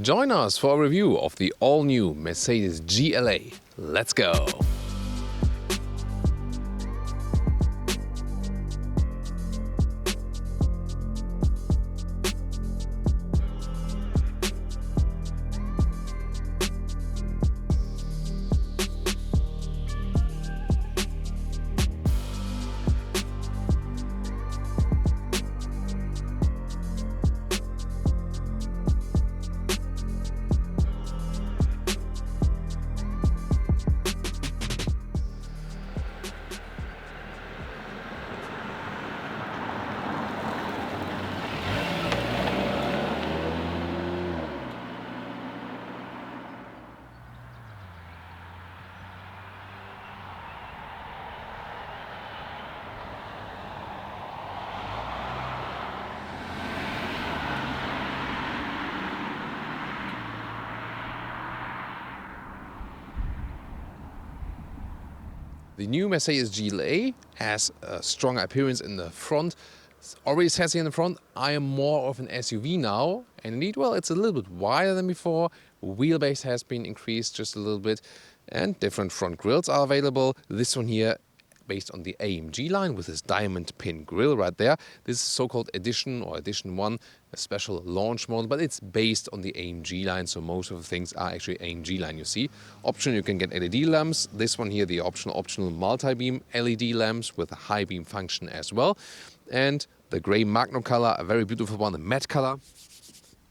Join us for a review of the all-new Mercedes GLA. Let's go! The new Mercedes GLA has a stronger appearance in the front. It's already sassy in the front. I am more of an SUV now, and indeed, well, it's a little bit wider than before. Wheelbase has been increased just a little bit, and different front grills are available. This one here, based on the AMG line with this diamond pin grille right there. This is so-called Edition or Edition 1, a special launch model, but it's based on the AMG line, so most of the things are actually AMG line, you see. Optional, you can get LED lamps. This one here, the optional multi-beam LED lamps with a high beam function as well. And the grey Magnum color, a very beautiful one, the matte color.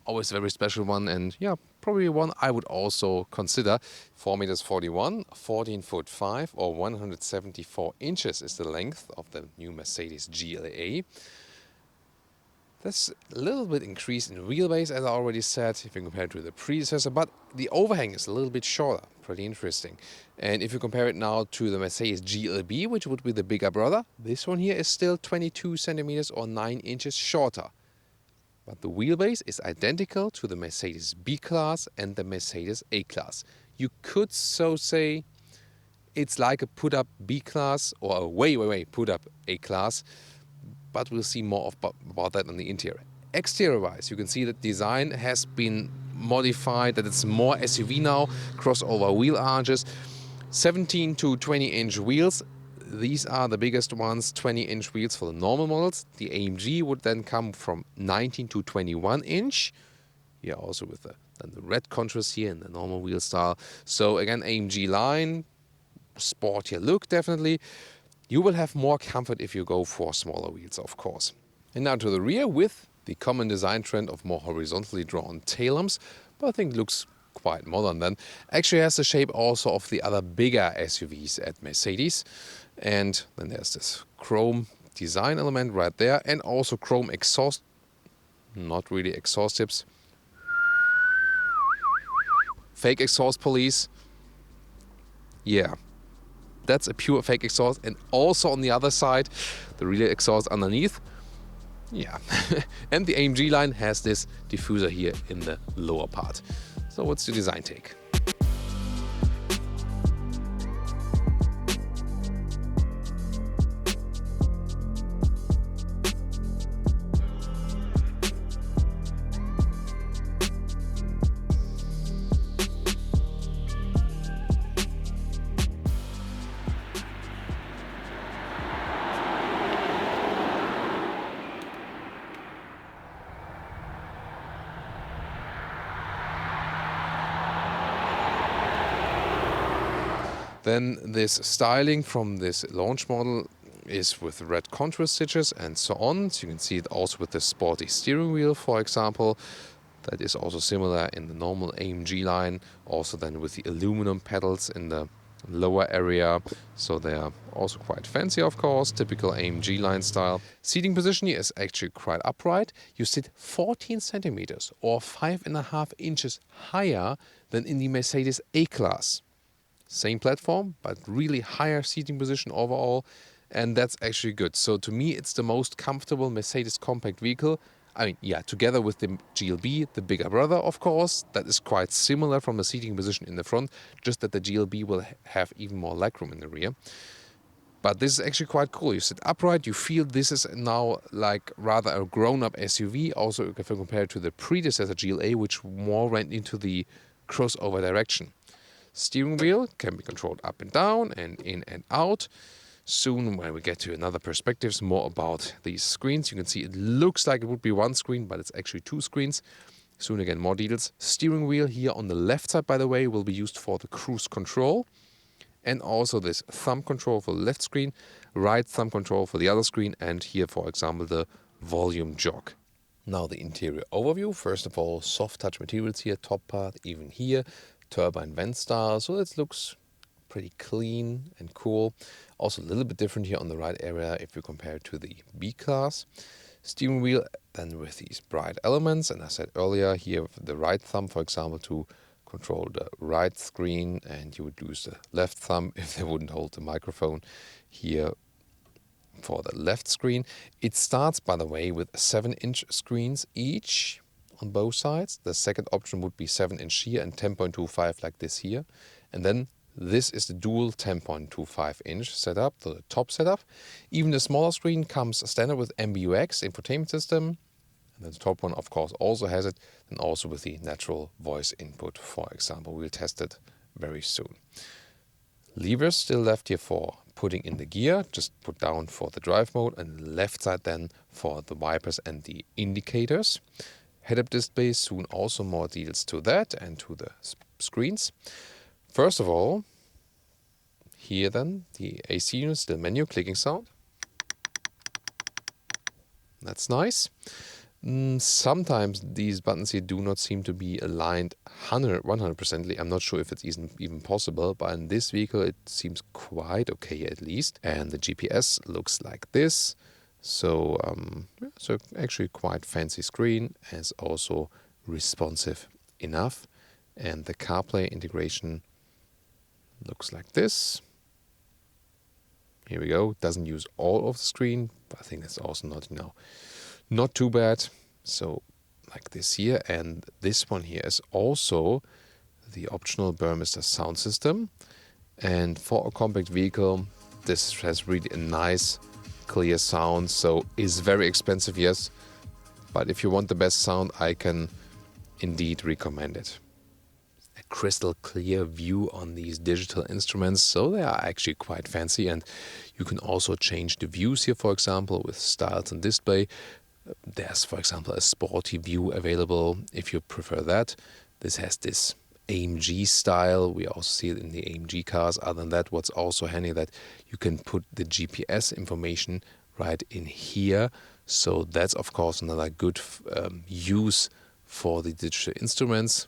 Always a very special one, and yeah, probably one I would also consider. 4.41 meters, 14'5", or 174 inches is the length of the new Mercedes GLA. There's a little bit increase in wheelbase, as I already said, if you compare it to the predecessor, but the overhang is a little bit shorter. Pretty interesting. And if you compare it now to the Mercedes GLB, which would be the bigger brother, this one here is still 22 centimeters or 9 inches shorter. But the wheelbase is identical to the Mercedes B-Class and the Mercedes A-Class. You could so say it's like a put-up B-Class or a way put-up A-Class, but we'll see more about that on the interior. Exterior-wise, you can see that design has been modified, that it's more SUV now, crossover wheel arches, 17 to 20-inch wheels. These are the biggest ones, 20-inch wheels for the normal models. The AMG would then come from 19 to 21 inch. Yeah, also with the red contrast here in the normal wheel style. So again, AMG line, sportier look definitely. You will have more comfort if you go for smaller wheels, of course. And now to the rear with the common design trend of more horizontally drawn tail lamps, but I think it looks quite modern then. Actually has the shape also of the other bigger SUVs at Mercedes. And then there's this chrome design element right there, and also chrome exhaust, not really exhaust tips. Fake exhaust police. Yeah, that's a pure fake exhaust. And also on the other side, the real exhaust underneath. Yeah, and the AMG line has this diffuser here in the lower part. So what's the design take? Then this styling from this launch model is with red contrast stitches and so on. So you can see it also with the sporty steering wheel, for example. That is also similar in the normal AMG line. Also then with the aluminum pedals in the lower area. So they are also quite fancy, of course, typical AMG line style. Seating position here is actually quite upright. You sit 14 centimeters or 5.5 inches higher than in the Mercedes A-Class. Same platform, but really higher seating position overall, and that's actually good. So to me, it's the most comfortable Mercedes compact vehicle. I mean, yeah, together with the GLB, the bigger brother, of course, that is quite similar from the seating position in the front, just that the GLB will have even more legroom in the rear. But this is actually quite cool. You sit upright, you feel this is now like rather a grown-up SUV. Also, if you compare it to the predecessor GLA, which more went into the crossover direction. Steering wheel can be controlled up and down and in and out. Soon, when we get to another perspectives, more about these screens. You can see it looks like it would be one screen, but it's actually two screens. Soon again, more details. Steering wheel here on the left side, by the way, will be used for the cruise control. And also this thumb control for the left screen, right thumb control for the other screen, and here, for example, the volume jog. Now the interior overview. First of all, soft touch materials here, top part, even here, turbine vent style. So this looks pretty clean and cool. Also a little bit different here on the right area if you compare it to the B-Class. Steering wheel then with these bright elements, and I said earlier here the right thumb, for example, to control the right screen, and you would use the left thumb if they wouldn't hold the microphone here for the left screen. It starts, by the way, with 7-inch screens each on both sides. The second option would be 7-inch here and 10.25 like this here. And then this is the dual 10.25-inch setup, the top setup. Even the smaller screen comes standard with MBUX infotainment system. And the top one, of course, also has it, and also with the natural voice input, for example. We'll test it very soon. Levers still left here for putting in the gear, just put down for the drive mode, and left side then for the wipers and the indicators. Head-up display, soon also more details to that and to the screens. First of all, here then, the AC units, the menu clicking sound. That's nice. Sometimes these buttons here do not seem to be aligned 100%. I'm not sure if it's even possible, but in this vehicle it seems quite okay at least. And the GPS looks like this. So, so actually quite fancy screen, as also responsive enough. And the CarPlay integration looks like this. Here we go. Doesn't use all of the screen, but I think that's also not too bad. So like this here, and this one here is also the optional Burmester sound system. And for a compact vehicle, this has really a nice clear sound. So is very expensive, yes, but if you want the best sound, I can indeed recommend it. A crystal clear view on these digital instruments, so they are actually quite fancy. And you can also change the views here, for example, with styles and display. There's, for example, a sporty view available if you prefer that. This has this AMG style. We also see it in the AMG cars. Other than that, what's also handy that you can put the GPS information right in here. So that's, of course, another good use for the digital instruments.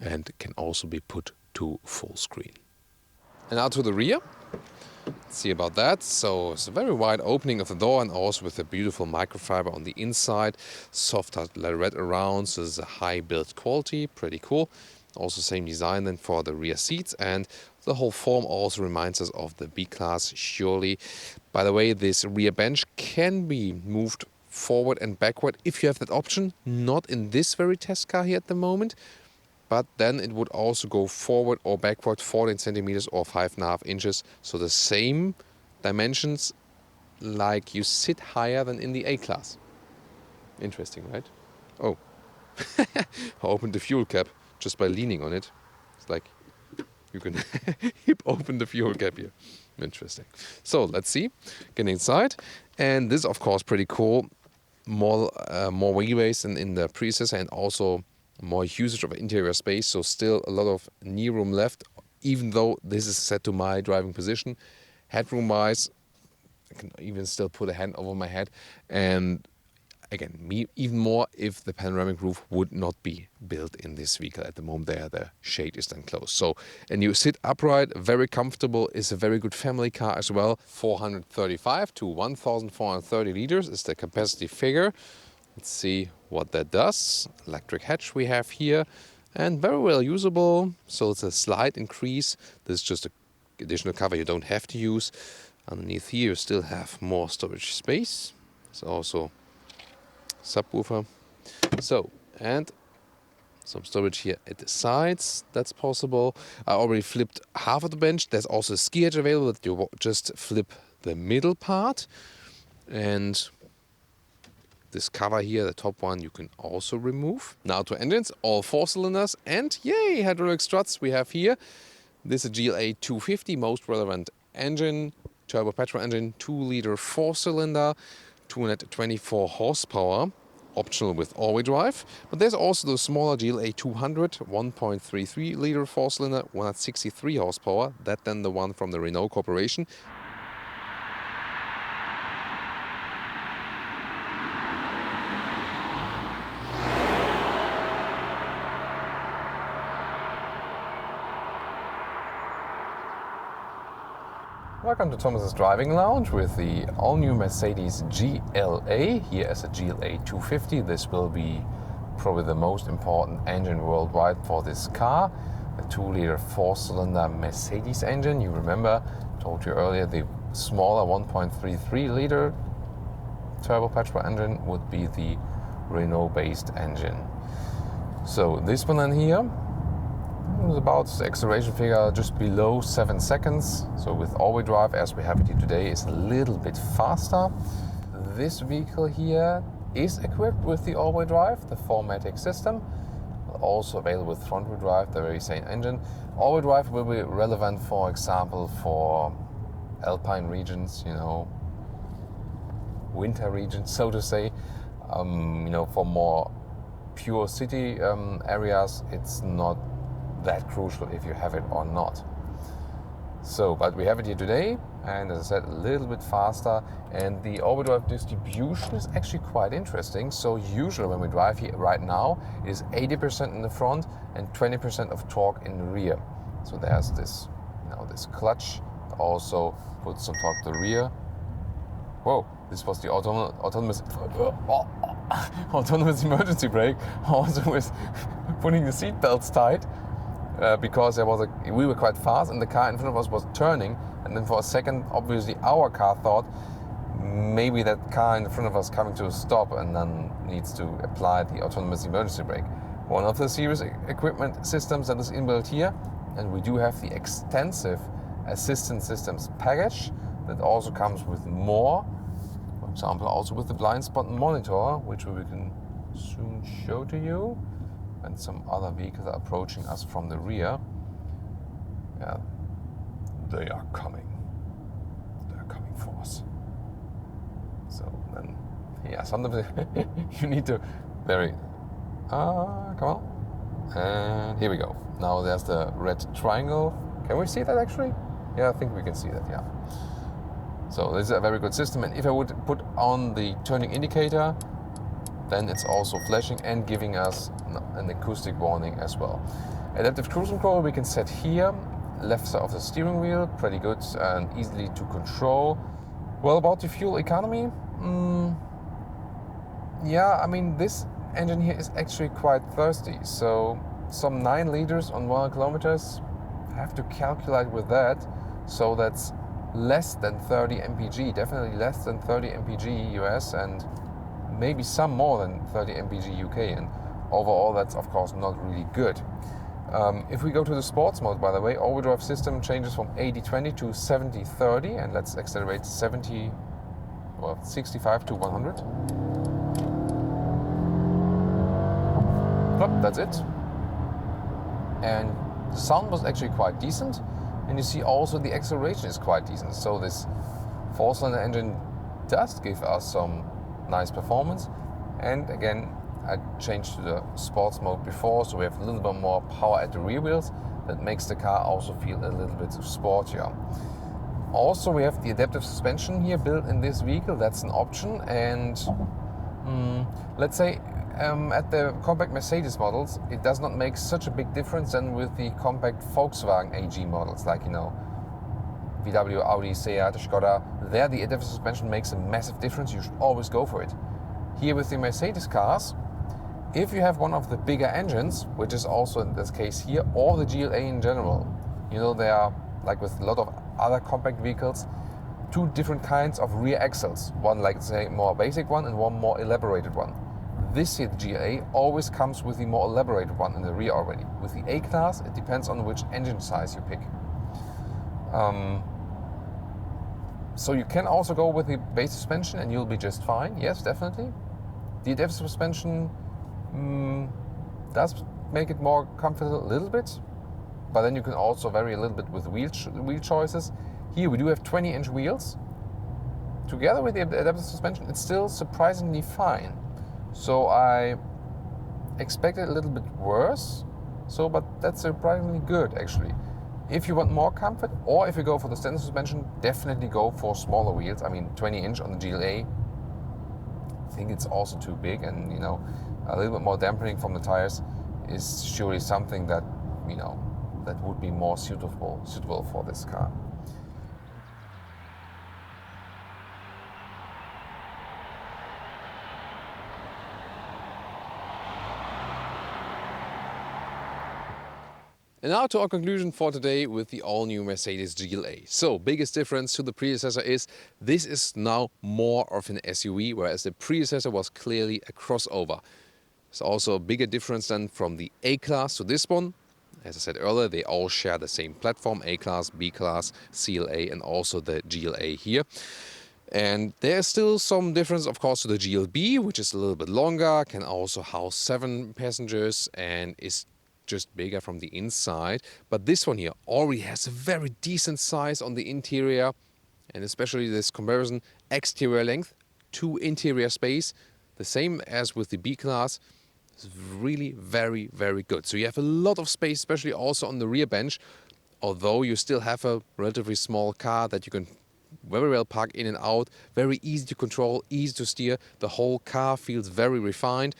And can also be put to full screen. And now to the rear. Let's see about that. So it's a very wide opening of the door, and also with a beautiful microfiber on the inside. Soft leatherette around, so there's a high build quality, pretty cool. Also same design then for the rear seats, and the whole form also reminds us of the B-Class, surely. By the way, this rear bench can be moved forward and backward if you have that option. Not in this very test car here at the moment. But then it would also go forward or backward 14 centimeters or 5.5 inches. So the same dimensions, like you sit higher than in the A-Class. Interesting, right? Oh, I opened the fuel cap just by leaning on it. It's like you can hip open the fuel cap here. Interesting. So let's see. Get inside. And this is, of course, pretty cool. More wheelbase than in the predecessor, and also more usage of interior space, so still a lot of knee room left, even though this is set to my driving position. Headroom wise, I can even still put a hand over my head, and again, even more if the panoramic roof would not be built in this vehicle at the moment. There the shade is then closed. So, and you sit upright, very comfortable, is a very good family car as well. 435 to 1,430 liters is the capacity figure. Let's see what that does. Electric hatch we have here, and very well usable. So it's a slight increase. This is just an additional cover you don't have to use. Underneath here you still have more storage space. It's also subwoofer. So, and Some storage here at the sides, that's possible. I already flipped half of the bench. There's also a ski edge available that you just flip the middle part. And this cover here, the top one, you can also remove. Now to engines, all 4 cylinders, and yay, hydraulic struts we have here. This is a GLA 250, most relevant engine, turbo petrol engine, 2-liter 4-cylinder, 224 horsepower, optional with all-wheel drive. But there's also the smaller GLA 200, 1.33-liter 4-cylinder, 163 horsepower. That then the one from the Renault Corporation. Welcome to Thomas's Driving Lounge with the all-new Mercedes GLA, here as a GLA 250. This will be probably the most important engine worldwide for this car. The 2-liter 4-cylinder Mercedes engine. You remember, I told you earlier, the smaller 1.33-liter turbo petrol engine would be the Renault-based engine. So this one in here, is about the acceleration figure just below 7 seconds. So with all-wheel drive, as we have it here today, is a little bit faster. This vehicle here is equipped with the all-wheel drive, the 4MATIC system. Also available with front-wheel drive, the very same engine. All-wheel drive will be relevant, for example, for alpine regions, you know, winter regions, so to say. You know, for more pure city areas, it's not that crucial if you have it or not. So, but we have it here today, and as I said, a little bit faster, and the all-wheel drive distribution is actually quite interesting. So usually when we drive here right now, it is 80% in the front and 20% of torque in the rear. So there's this, you know, this clutch, also puts some torque to the rear. Whoa, this was the autonomous emergency brake, also with putting the seat belts tight. Because we were quite fast and the car in front of us was turning, and then for a second obviously our car thought maybe that car in front of us coming to a stop and then needs to apply the autonomous emergency brake. One of the series equipment systems that is inbuilt here, and we do have the extensive assistance systems package that also comes with more, for example also with the blind spot monitor, which we can soon show to you. And some other vehicles are approaching us from the rear. Yeah, they are coming. They are coming for us. So then, yeah, sometimes you need to come on. And here we go. Now there's the red triangle. Can we see that actually? Yeah, I think we can see that, yeah. So this is a very good system. And if I would put on the turning indicator, then it's also flashing and giving us an acoustic warning as well. Adaptive cruise control we can set here, left side of the steering wheel, pretty good and easily to control. Well, about the fuel economy, yeah, I mean this engine here is actually quite thirsty. So some 9 liters on 100 kilometers, I have to calculate with that. So that's less than 30 mpg, definitely less than 30 mpg US, and maybe some more than 30 mpg UK, and overall that's of course not really good. If we go to the sports mode, by the way, all-wheel drive system changes from 80-20 to 70-30, and let's accelerate 65 to 100. Plop, that's it. And the sound was actually quite decent, and you see also the acceleration is quite decent. So this 4-cylinder engine does give us some nice performance. And again, I changed to the sports mode before, so we have a little bit more power at the rear wheels. That makes the car also feel a little bit sportier. Also, we have the adaptive suspension here built in this vehicle. That's an option. And let's say at the compact Mercedes models, it does not make such a big difference than with the compact Volkswagen AG models, like, you know, VW, Audi, Seat, Skoda. There the adaptive suspension makes a massive difference. You should always go for it. Here with the Mercedes cars, if you have one of the bigger engines, which is also in this case here, or the GLA in general, you know, there are, like with a lot of other compact vehicles, 2 different kinds of rear axles. One, like say, more basic one, and one more elaborated one. This here, the GLA, always comes with the more elaborated one in the rear already. With the A-Class, it depends on which engine size you pick. So you can also go with the base suspension and you'll be just fine. Yes, definitely. The adaptive suspension does make it more comfortable a little bit, but then you can also vary a little bit with wheel choices. Here we do have 20-inch wheels. Together with the adaptive suspension, it's still surprisingly fine. So I expected a little bit worse, but that's surprisingly good actually. If you want more comfort, or if you go for the standard suspension, definitely go for smaller wheels. I mean, 20-inch on the GLA, I think it's also too big, and a little bit more dampening from the tires is surely something that that would be more suitable for this car. And now to our conclusion for today with the all-new Mercedes GLA. So, biggest difference to the predecessor is this is now more of an SUV, whereas the predecessor was clearly a crossover. There's also a bigger difference than from the A-Class to this one. As I said earlier, they all share the same platform, A-Class, B-Class, CLA, and also the GLA here. And there's still some difference, of course, to the GLB, which is a little bit longer, can also house 7 passengers, and is just bigger from the inside. But this one here already has a very decent size on the interior, and especially this comparison exterior length to interior space, the same as with the B-Class. It's really very, very good. So you have a lot of space, especially also on the rear bench, although you still have a relatively small car that you can very well park in and out, very easy to control, easy to steer. The whole car feels very refined.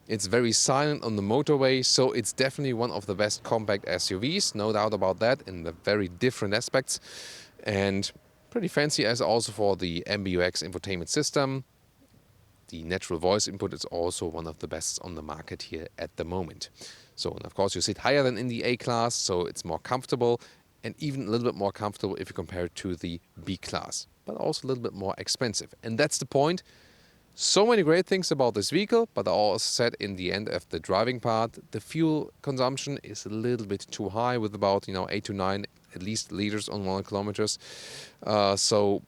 It's very silent on the motorway, so it's definitely one of the best compact SUVs, no doubt about that, in the very different aspects. And pretty fancy as also for the MBUX infotainment system. The natural voice input is also one of the best on the market here at the moment. So, and of course, you sit higher than in the A-Class, so it's more comfortable, and even a little bit more comfortable if you compare it to the B-Class, but also a little bit more expensive. And that's the point. So many great things about this vehicle, but I also said in the end of the driving part, the fuel consumption is a little bit too high with about 8 to 9 at least liters on 100 kilometers. So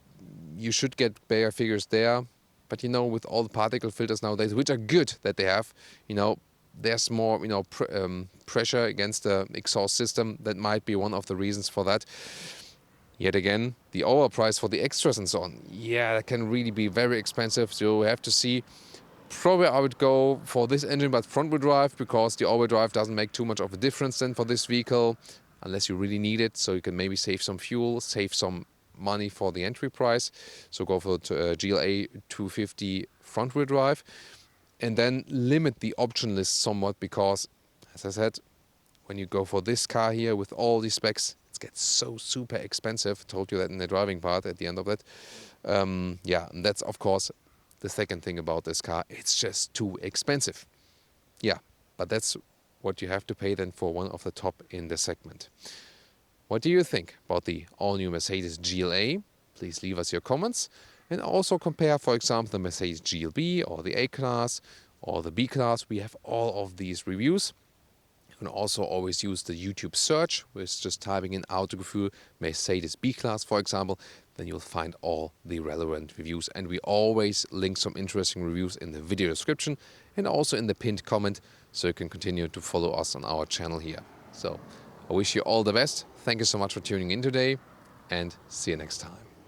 you should get better figures there. But with all the particle filters nowadays, which are good that they have, there's more pressure against the exhaust system. That might be one of the reasons for that. Yet again, the overprice for the extras and so on, that can really be very expensive. So we have to see. Probably I would go for this engine, but front-wheel drive, because the all-wheel drive doesn't make too much of a difference then for this vehicle, unless you really need it. So you can maybe save some fuel, save some money for the entry price. So go for the GLA 250 front-wheel drive, and then limit the option list somewhat, because, as I said, when you go for this car here with all these specs, it gets so super expensive. I told you that in the driving part at the end of that. And that's of course the second thing about this car. It's just too expensive. Yeah, but that's what you have to pay then for one of the top in the segment. What do you think about the all-new Mercedes GLA? Please leave us your comments, and also compare, for example, the Mercedes GLB or the A-Class or the B-Class. We have all of these reviews. You can also always use the YouTube search, with just typing in Autogefühl Mercedes B-Class, for example. Then you'll find all the relevant reviews. And we always link some interesting reviews in the video description and also in the pinned comment, so you can continue to follow us on our channel here. So I wish you all the best. Thank you so much for tuning in today, and see you next time.